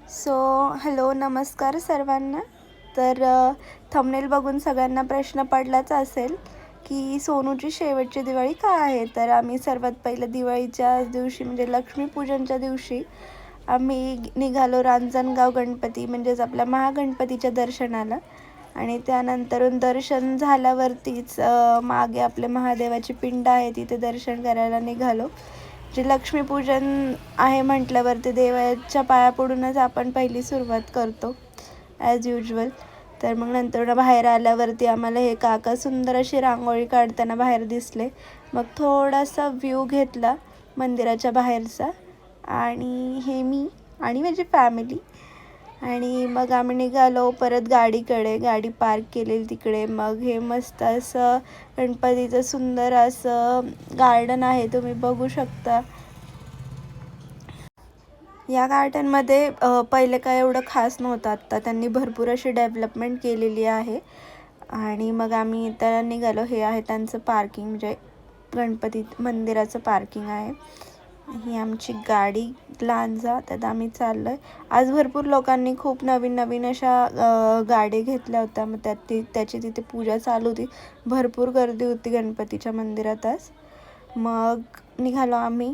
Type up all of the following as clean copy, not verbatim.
So hello नमस्कार सर्वांना. तर थंबनेल बघून सगळ्यांना प्रश्न पडलाच असेल की सोनूची शेवटची दिवाळी का आहे. तर आम्ही सर्वात पहिलं दिवाळीच्या दिवशी म्हणजे लक्ष्मीपूजनच्या दिवशी आम्ही निघालो रांजणगाव गणपती म्हणजेच आपल्या महागणपतीच्या दर्शनाला. आणि त्यानंतरून दर्शन झाल्यावरतीच मागे आपले महादेवाची पिंड आहे तिथे दर्शन करायला निघालो. जे लक्ष्मीपूजन आहे म्हटल्यावरती देवाच्या पाया पडूनच आपण पहिली सुरुवात करतो ॲज युजल. तर मग नंतर बाहेर आल्यावरती आम्हाला हे काका सुंदर अशी रांगोळी काढताना बाहेर दिसले. मग थोडासा व्ह्यू घेतला मंदिराच्या बाहेरचा आणि हे मी आणि माझी फॅमिली. आणि मग आम्ही निघालो परत गाडीकडे. गाडी पार्क केलेली तिकडे. मग हे मस्त असं गणपतीचं सुंदर असं गार्डन आहे, तुम्ही बघू शकता. या गार्डनमध्ये पहिले काय एवढं खास नव्हतं, आत्ता त्यांनी भरपूर अशी डेव्हलपमेंट केलेली आहे. आणि मग आम्ही इथं निघालो. हे आहे त्यांचं पार्किंग, म्हणजे गणपती मंदिराचं पार्किंग आहे. ही आमची गाडी लांजा, त्यात आम्ही चाललो आहे. आज भरपूर लोकांनी खूप नवीन नवीन अशा गाड्या घेतल्या होत्या. मग त्याची तिथे पूजा चालू होती. भरपूर गर्दी होती गणपतीच्या मंदिरात आज. मग निघालो आम्ही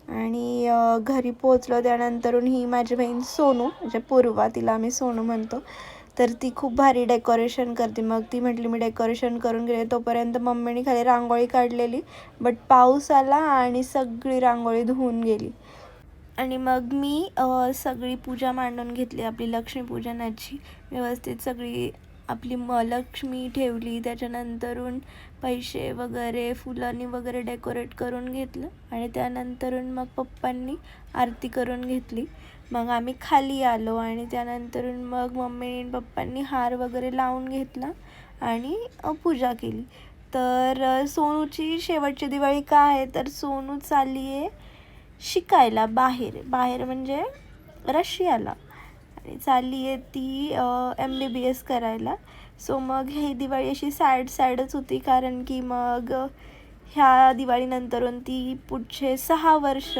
आणि घरी पोचलो. त्यानंतरून ही माझी बहीण सोनू, म्हणजे पूर्वा, तिला आम्ही सोनू म्हणतो. तर ती खूप भारी डेकोरेशन करते. मग ती म्हटली मी डेकोरेशन करून गेले. तोपर्यंत मम्मीने खाली रांगोळी काढलेली, बट पाऊस आला आणि सगळी रांगोळी धुवून गेली. आणि मग मी सगळी पूजा मांडून घेतली आपली लक्ष्मीपूजनाची. व्यवस्थित सगळी आपली लक्ष्मी ठेवली. त्याच्यानंतरून पैसे वगैरे फुलांनी वगैरे डेकोरेट करून घेतलं. आणि त्यानंतरून मग पप्पांनी आरती करून घेतली. मग आम्ही खाली आलो आणि त्यानंतरून मग मम्मी आणि पप्पांनी हार वगैरे लावून घेतला आणि पूजा केली. तर सोनूची शेवटची दिवाळी का आहे, तर सोनू चालली आहे शिकायला बाहेर म्हणजे रशियाला. आणि चालली आहे ती MBBS करायला. सो मग ही दिवाळी अशी सॅडच होती, कारण की मग ह्या दिवाळीनंतरून ती पुढचे 6 वर्ष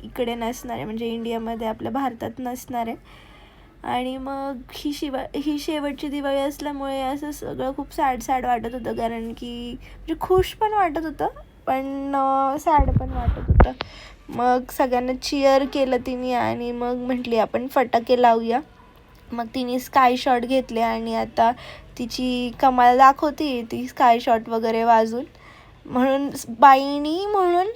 इकडे नसणार आहे, म्हणजे इंडियामध्ये आपल्या भारतात नसणार आहे. आणि मग ही शेवटची दिवाळी असल्यामुळे असं सगळं खूप सॅड वाटत होतं, कारण की म्हणजे खुश पण वाटत होतं पण सॅड पण वाटत होतं. मग सगळ्यांना चिअर केलं तिने आणि मग म्हटली आपण फटाके लावूया. मग तिने स्काय शॉट घेतले आणि आता तिची कमाल दाखवते ती स्काय शॉट वगैरे वाजून. म्हणून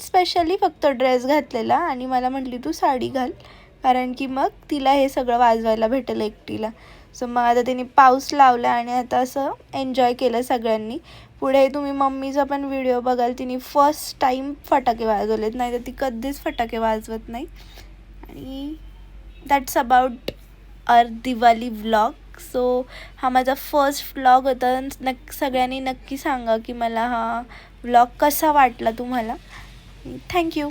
स्पेशली फक्त ड्रेस घातलेला आणि मला म्हटली तू साडी घाल, कारण की मग तिला हे सगळं वाजवायला भेटेल एकटीला. सो मग आता तिने पाऊस लावला आणि आता असं एन्जॉय केलं सगळ्यांनी. पुढे तुम्ही मम्मीचा पण व्हिडिओ बघाल, तिने फर्स्ट टाईम फटाके वाजवलेत, नाही तर ती कधीच फटाके वाजवत नाही. आणि that's about our Diwali vlog. So हा माझा फर्स्ट व्लॉग होता. सगळ्यांनी नक्की सांगा की मला हा व्लॉग कसा वाटला तुम्हाला. थँक्यू.